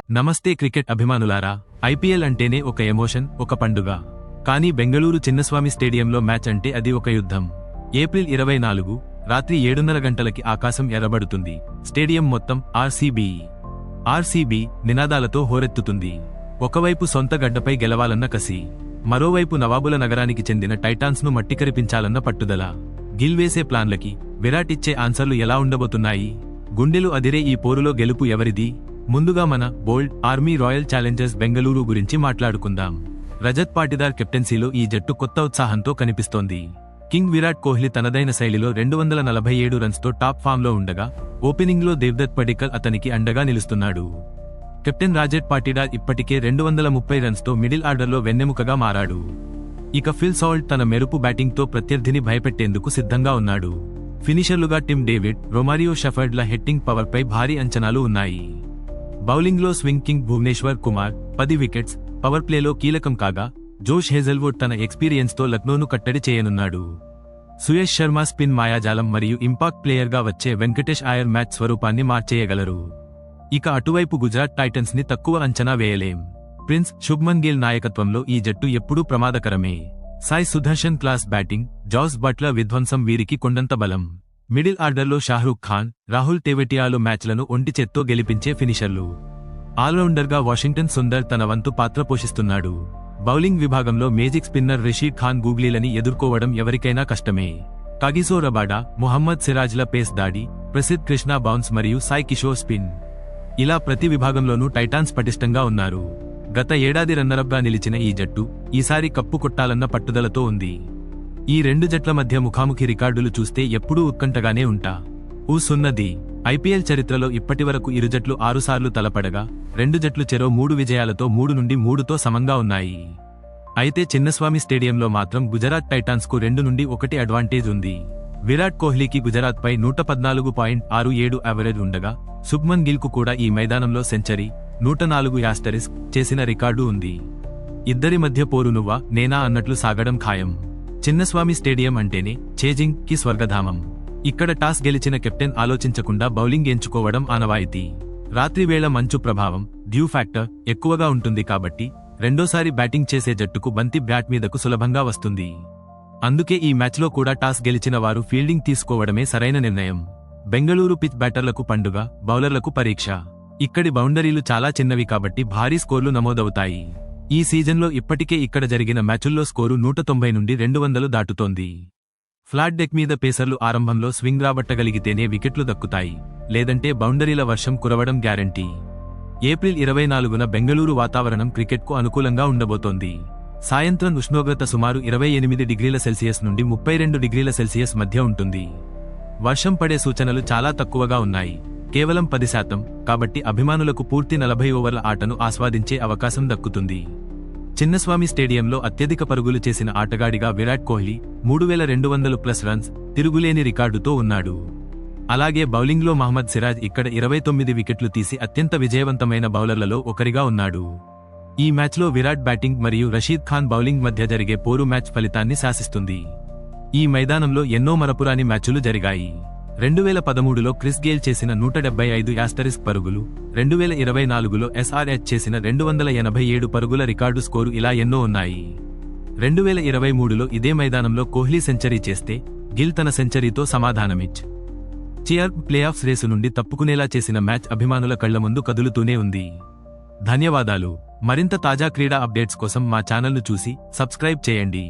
నమస్తే cricket అభిమానులారా. IPL అంటేనే ఒక ఎమోషన్, ఒక పండుగ. కానీ బెంగళూరు చిన్నస్వామి స్టేడియంలో మ్యాచ్ అంటే అది ఒక యుద్ధం. ఏప్రిల్ 24 రాత్రి 7:30 గంటలకి ఆకాశం ఎర్రబడుతుంది. స్టేడియం మొత్తం ఆర్సీబీ నినాదాలతో హోరెత్తుతుంది. ఒకవైపు సొంత గడ్డపై గెలవాలన్న కసి, మరోవైపు నవాబుల నగరానికి చెందిన టైటాన్స్ ను మట్టికరిపించాలన్న పట్టుదల. గిల్ వేసే ప్లాన్లకి విరాట్ ఇచ్చే ఆన్సర్లు ఎలా ఉండబోతున్నాయి? గుండెలు అదిరే ఈ పోరులో గెలుపు ఎవరిది? ముందుగా మన బోల్డ్ ఆర్మీ రాయల్ ఛాలెంజర్స్ బెంగళూరు గురించి మాట్లాడుకుందాం. రజత్ పాటిదార్ కెప్టెన్సీలో ఈ జట్టు కొత్త ఉత్సాహంతో కనిపిస్తోంది. కింగ్ విరాట్ కోహ్లీ తనదైన శైలిలో 247 రన్స్తో టాప్ ఫామ్లో ఉండగా, ఓపెనింగ్లో దేవ్దత్ పడిక్కల్ అతనికి అండగా నిలుస్తున్నాడు. కెప్టెన్ రజత్ పాటిదార్ ఇప్పటికే 230 రన్స్తో మిడిల్ ఆర్డర్లో వెన్నెముకగా మారాడు. ఇక ఫిల్ సాల్ట్ తన మెరుపు బ్యాటింగ్తో ప్రత్యర్థిని భయపెట్టేందుకు సిద్ధంగా ఉన్నాడు. ఫినిషర్లుగా టిమ్ డేవిడ్, రొమారియో షెఫర్డ్ల హిట్టింగ్ పవర్పై భారీ అంచనాలు ఉన్నాయి. బౌలింగ్లో swing king Bhuvneshwar Kumar 10 wickets, power ప్లేలో కీలకం కాగా, జోష్ హేజల్వుడ్ తన ఎక్స్పీరియన్స్తో లక్నోను కట్టడి చేయనున్నాడు. సుయేష్ శర్మ స్పిన్ మాయాజాలం మరియు ఇంపాక్ట్ ప్లేయర్గా వచ్చే వెంకటేష్ అయ్యర్ మ్యాచ్ స్వరూపాన్ని మార్చేయగలరు. ఇక అటువైపు గుజరాత్ టైటన్స్ ని తక్కువ అంచనా వేయలేం. ప్రిన్స్ శుభ్మన్ గిల్ నాయకత్వంలో ఈ జట్టు ఎప్పుడూ ప్రమాదకరమే. Sai Sudharsan class batting, Jos Buttler విధ్వంసం వీరికి కొండంత బలం. మిడిల్ ఆర్డర్లో షాహ్రూఖ్ ఖాన్, రాహుల్ తెవటియాలు మ్యాచ్లను ఒంటి చేత్తో గెలిపించే ఫినిషర్లు. ఆల్రౌండర్గా వాషింగ్టన్ సుందర్ తన వంతు పాత్ర పోషిస్తున్నాడు. బౌలింగ్ విభాగంలో మేజిక్ స్పిన్నర్ రిషీద్ ఖాన్ గూగ్లీలని ఎదుర్కోవడం ఎవరికైనా కష్టమే. కగిసో రబాడా, మొహమ్మద్ సిరాజ్ల పేస్ దాడి, ప్రసిద్ధ్ కృష్ణ బౌన్స్ మరియు సాయి కిషోర్ స్పిన్. ఇలా ప్రతి విభాగంలోనూ టైటాన్స్ పటిష్టంగా ఉన్నారు. గత ఏడాది రన్నరప్గా నిలిచిన ఈ జట్టు ఈసారి కప్పు కొట్టాలన్న పట్టుదలతో ఉంది. ఈ రెండు జట్ల మధ్య ముఖాముఖి రికార్డులు చూస్తే ఎప్పుడూ ఉత్కంఠగానే ఊసున్నది. ఐపీఎల్ చరిత్రలో ఇప్పటివరకు ఇరు జట్లు 6 సార్లు తలపడగా, రెండు జట్లు చెరో 3 విజయాలతో 3-3తో సమంగా ఉన్నాయి. అయితే చిన్నస్వామి స్టేడియంలో మాత్రం గుజరాత్ టైటాన్స్ కు 2-1 అడ్వాంటేజ్ ఉంది. విరాట్ కోహ్లీకి గుజరాత్ పై 114.67 యావరేజ్ ఉండగా, శుభ్మన్ గిల్ కు కూడా ఈ మైదానంలో సెంచరీ, 104 యాస్టరిస్క్ చేసిన రికార్డు ఉంది. ఇద్దరి మధ్య పోరు నువ్వా నేనా అన్నట్లు సాగడం ఖాయం. చిన్నస్వామి స్టేడియం అంటేనే చేజింగ్ కి స్వర్గధామం. ఇక్కడ టాస్ గెలిచిన కెప్టెన్ ఆలోచించకుండా బౌలింగ్ ఎంచుకోవడం ఆనవాయితీ. రాత్రివేళ మంచు ప్రభావం, డ్యూ ఫ్యాక్టర్ ఎక్కువగా ఉంటుంది కాబట్టి రెండోసారి బ్యాటింగ్ చేసే జట్టుకు బంతి బ్యాట్ మీదకు సులభంగా వస్తుంది. అందుకే ఈ మ్యాచ్లో కూడా టాస్ గెలిచిన వారు ఫీల్డింగ్ తీసుకోవడమే సరైన నిర్ణయం. బెంగళూరు పిచ్ బ్యాటర్లకు పండుగ, బౌలర్లకు పరీక్ష. ఇక్కడి బౌండరీలు చాలా చిన్నవి కాబట్టి భారీ స్కోర్లు నమోదవుతాయి. ఈ సీజన్లో ఇప్పటికే ఇక్కడ జరిగిన మ్యాచుల్లో స్కోరు 190 నుండి 200 దాటుతోంది. ఫ్లాట్ డెక్ మీద పేసర్లు ఆరంభంలో స్వింగ్ రాబట్టగలిగితేనే వికెట్లు దక్కుతాయి, లేదంటే బౌండరీల వర్షం కురవడం గ్యారంటీ. ఏప్రిల్ 24న బెంగళూరు వాతావరణం క్రికెట్కు అనుకూలంగా ఉండబోతోంది. సాయంత్రం ఉష్ణోగ్రత సుమారు 28 డిగ్రీల సెల్సియస్ నుండి 32 డిగ్రీల సెల్సియస్ మధ్య ఉంటుంది. వర్షం పడే సూచనలు చాలా తక్కువగా ఉన్నాయి, కేవలం 10%. కాబట్టి అభిమానులకు పూర్తి 40 ఓవర్ల ఆటను ఆస్వాదించే అవకాశం దక్కుతుంది. చిన్నస్వామి స్టేడియంలో అత్యధిక పరుగులు చేసిన ఆటగాడిగా విరాట్ కోహ్లీ 3200+ రన్స్, తిరుగులేని రికార్డుతో ఉన్నాడు. అలాగే బౌలింగ్లో మహమ్మద్ సిరాజ్ ఇక్కడ 29 వికెట్లు తీసి అత్యంత విజయవంతమైన బౌలర్లలో ఒకరిగా ఉన్నాడు. ఈ మ్యాచ్లో విరాట్ బ్యాటింగ్ మరియు రషీద్ ఖాన్ బౌలింగ్ మధ్య జరిగే పోరు మ్యాచ్ ఫలితాన్ని శాసిస్తుంది. ఈ మైదానంలో ఎన్నో మరపురాని మ్యాచులు జరిగాయి. 2013లో క్రిస్ గేల్ చేసిన 175 యాస్టరిస్క్ పరుగులు, 2024లో ఎస్ఆర్హెచ్ చేసిన 287 పరుగుల రికార్డు స్కోరు, ఇలా ఎన్నో ఉన్నాయి. 2023లో ఇదే మైదానంలో కోహ్లీ సెంచరీ చేస్తే, గిల్ తన సెంచరీతో సమాధానమిచ్చారు. ప్లేఆఫ్స్ రేసు నుండి తప్పుకునేలా చేసిన మ్యాచ్ అభిమానుల కళ్ల ముందు కదులుతూనే ఉంది. ధన్యవాదాలు. మరింత తాజా క్రీడా అప్డేట్స్ కోసం మా ఛానల్ను చూసి సబ్స్క్రైబ్ చేయండి.